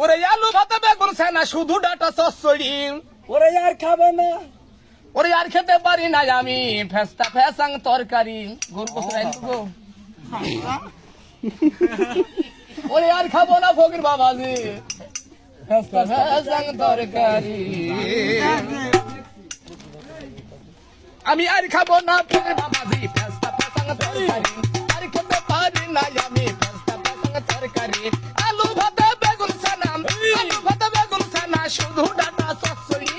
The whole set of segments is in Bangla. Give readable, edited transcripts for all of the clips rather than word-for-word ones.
ওরে আলু ভাতে বেগুন ছানা শুধু ডাটা চচ্চড়ি ওরে আর খাবে না। ওরে আর খেতে পারি না আমি ফেস্তা ফেসাং তরকারি গরু বসরাই গো ওরে আর খাবো না ফকির বাবাজি ফেস্তা ফেসাং তরকারি আমি আর খাবো না ফকির বাবাজি ফেস্তা ফেসাং তরকারি আর খেতে পারি না আমি ফেস্তা ফেসাং তরকারি আলু ভাতে বেগুন ছানা আলু ভাতে বেগুন ছানা শুধু ডাটা চচ্চড়ি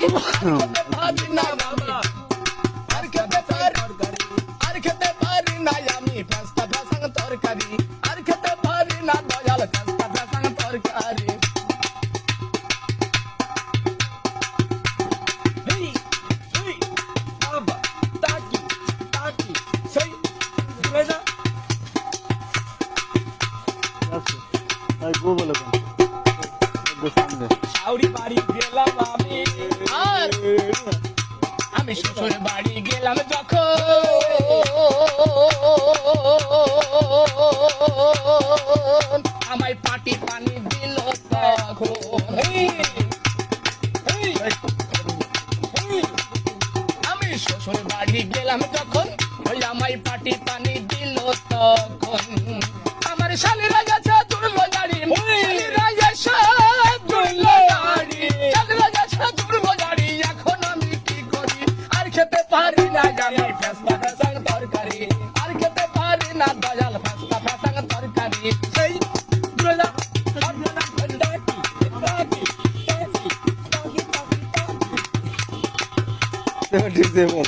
খেতে পারি না আমি আর খেতে পারি না আমি ফেস্তা ফেসাং তরকারি আর খেতে পারি না দয়াল ফেস্তা ফেসাং তরকারি হেই হেই বাবা তাকি তাকি সেই দূরে যা। তাই গো বলে সামনে শাউরি বাড়ি গেলাম আমি আর আমি শ্বশুর বাড়ি গেলাম যখন আমায় পাটি পানি দিল তখন আমি শ্বশুর বাড়ি গেলাম যখন ওই আমায় পাটি পানি দিল তখন আমার শালীরা গেছে তুললো গাড়ি শালীরা গেছে তুললো গাড়ি শালীরা গেছে তুললো গাড়ি এখন আমি কি করি আর খেতে পারি না আমি ফেস্তা ফেসাং তরকারি আর খেতে পারি না দয়াল ফেস্তা ফেসাং তরকারি সেই দূরে যা। তাকি তাকি তাকি তাকি তাকি ঠিক আছে বল